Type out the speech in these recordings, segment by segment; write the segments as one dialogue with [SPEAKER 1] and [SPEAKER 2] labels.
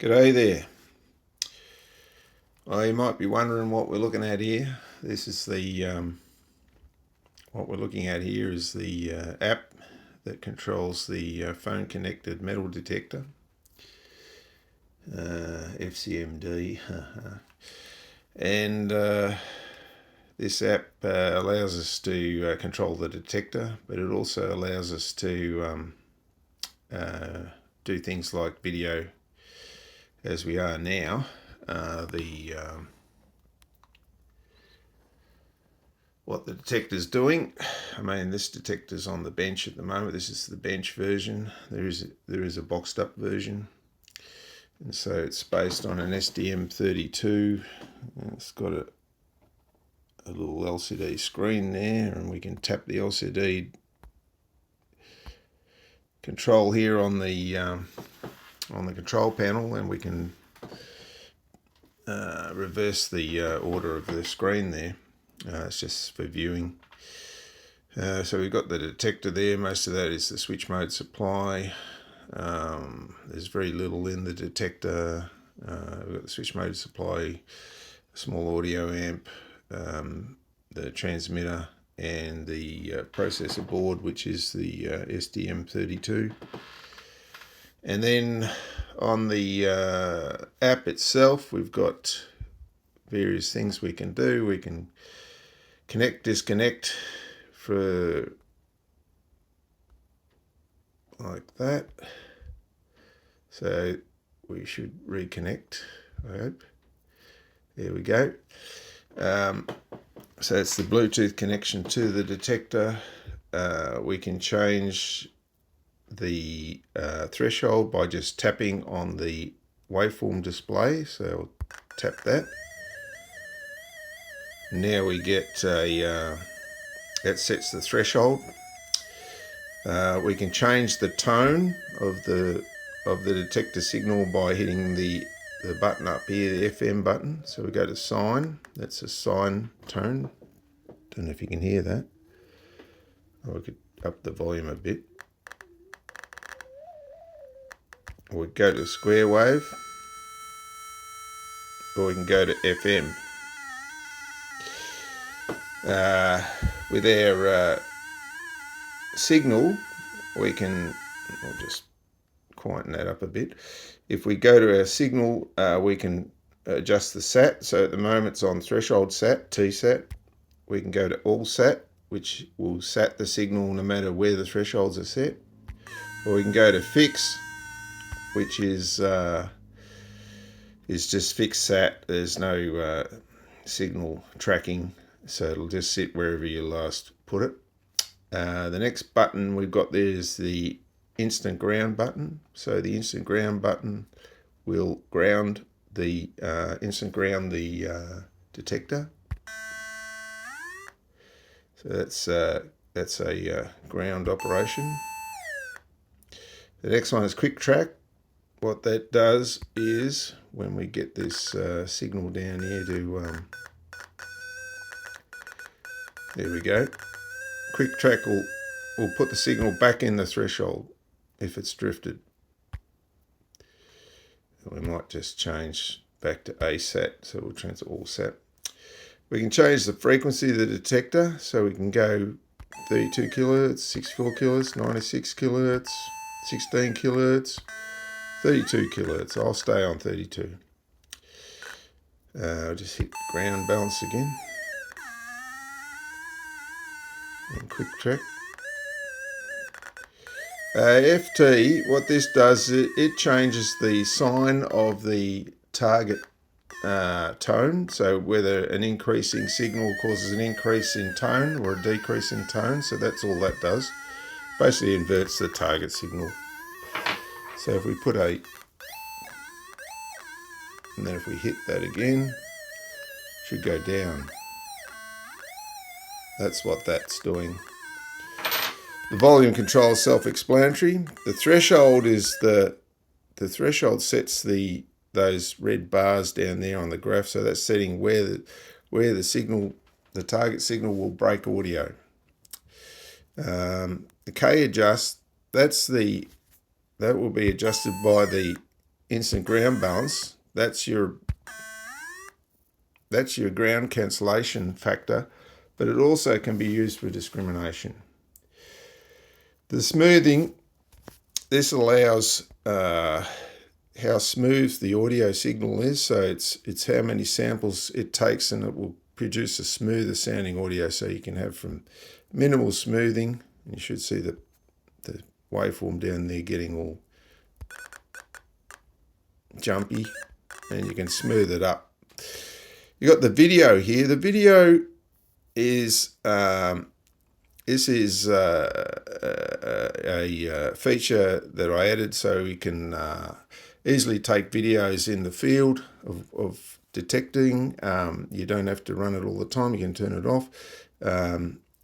[SPEAKER 1] G'day there. Well, you might be wondering what we're looking at here. This is what we're looking at here is the app that controls the phone connected metal detector, FCMD. And this app allows us to control the detector, but it also allows us to do things like video as we are now. What the detector's doing. I mean, this detector's on the bench at the moment. This is the bench version. There is a boxed up version, and so it's based on an STM32. It's got a little LCD screen there, and we can tap the LCD control here on the control panel, and we can reverse the order of the screen there. It's just for viewing. So we've got the detector there. Most of that is the switch mode supply. There's very little in the detector. We've got the switch mode supply, small audio amp, the transmitter, and the processor board, which is the STM32. And then on the app itself, we've got various things we can do. We can connect, disconnect for like that. So we should reconnect, I hope. There we go. So it's the Bluetooth connection to the detector. We can change the threshold by just tapping on the waveform display. So I'll tap that. Now we get that sets the threshold. We can change the tone of the detector signal by hitting the button up here, the FM button. So we go to sine. That's a sine tone. Don't know if you can hear that. Or we could up the volume a bit. Or we go to square wave. Or we can go to FM. With our signal, we can, I'll just quieten that up a bit. If we go to our signal, we can adjust the SAT. So at the moment it's on threshold SAT, TSAT. We can go to all SAT, which will SAT the signal no matter where the thresholds are set. Or we can go to fix, which is just fixed SAT. There's no signal tracking. So it'll just sit wherever you last put it. The next button we've got there is the instant ground button. So the instant ground button will ground the detector. So that's a ground operation. The next one is quick track. What that does is when we get this signal down here to there we go. Quick track will put the signal back in the threshold if it's drifted. We might just change back to ASAT, so we'll change to all SAT. We can change the frequency of the detector, so we can go 32 kilohertz, 64 kilohertz, 96 kilohertz, 16 kilohertz, 32 kilohertz. I'll stay on 32. I'll just hit ground balance again. And quick track. FT, what this does, it changes the sign of the target tone. So whether an increasing signal causes an increase in tone or a decrease in tone. So that's all that does. Basically inverts the target signal. So if we put and then if we hit that again, it should go down. That's what that's doing. The volume control is self-explanatory. The threshold is the threshold sets those red bars down there on the graph. So that's setting where the signal, the target signal, will break audio. The K adjust, that will be adjusted by the instant ground balance. That's your ground cancellation factor, but it also can be used for discrimination. The smoothing, this allows how smooth the audio signal is. So it's how many samples it takes, and it will produce a smoother sounding audio. So you can have from minimal smoothing, and you should see the waveform down there getting all jumpy, and you can smooth it up. You got the video here. The video is this is a feature that I added so we can easily take videos in the field of detecting. You don't have to run it all the time. You can turn it off.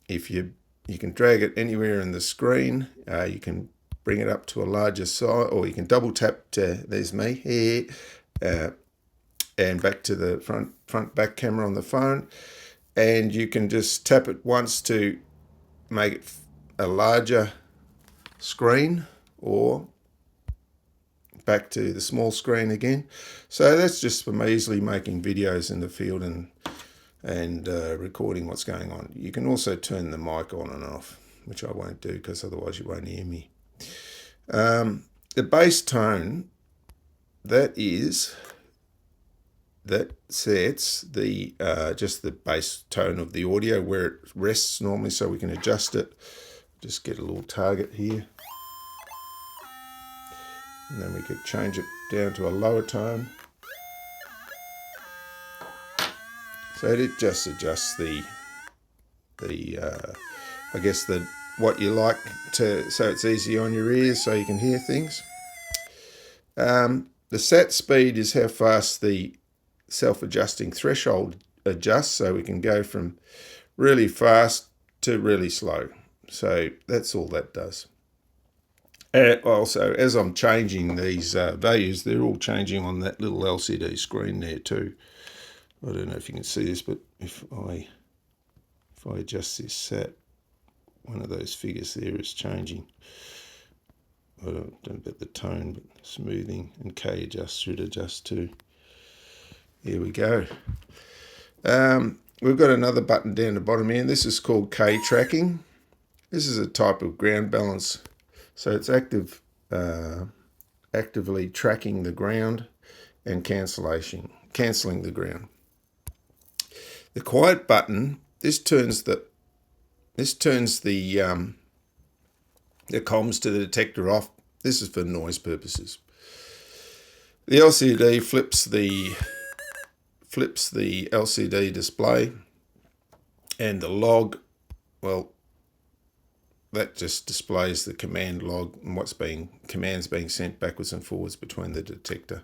[SPEAKER 1] If you can drag it anywhere in the screen. You can bring it up to a larger size, or you can double tap to, there's me here, and back to the front back camera on the phone, and you can just tap it once to make it a larger screen, or back to the small screen again. So that's just from easily making videos in the field and recording what's going on. You can also turn the mic on and off, which I won't do because otherwise you won't hear me. The bass tone, that sets the just the bass tone of the audio where it rests normally, so we can adjust it. Just get a little target here, and then we could change it down to a lower tone. So it just adjusts the I guess what you like to, so it's easy on your ears, so you can hear things. The sat speed is how fast the self-adjusting threshold adjusts, so we can go from really fast to really slow. So that's all that does. Also, as I'm changing these values, they're all changing on that little LCD screen there too. I don't know if you can see this, but if I adjust this sat, one of those figures there is changing. I don't know about the tone, but smoothing and K adjust should adjust too. Here we go. We've got another button down the bottom here, and this is called K tracking. This is a type of ground balance, so it's actively tracking the ground and cancelling the ground. The quiet button, this turns the comms to the detector off. This is for noise purposes. The LCD flips the LCD display, and the log, well, that just displays the command log and commands being sent backwards and forwards between the detector.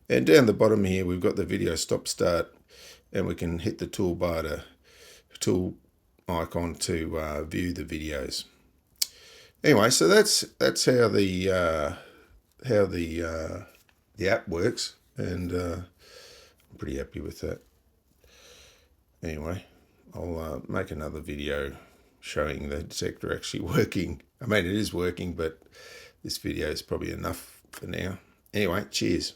[SPEAKER 1] And down the bottom here, we've got the video stop start, and we can hit the toolbar tool icon to view the videos. Anyway, so that's how the app works, and I'm pretty happy with that. Anyway, I'll make another video showing the detector actually working. I mean, it is working, but this video is probably enough for now. Anyway, cheers.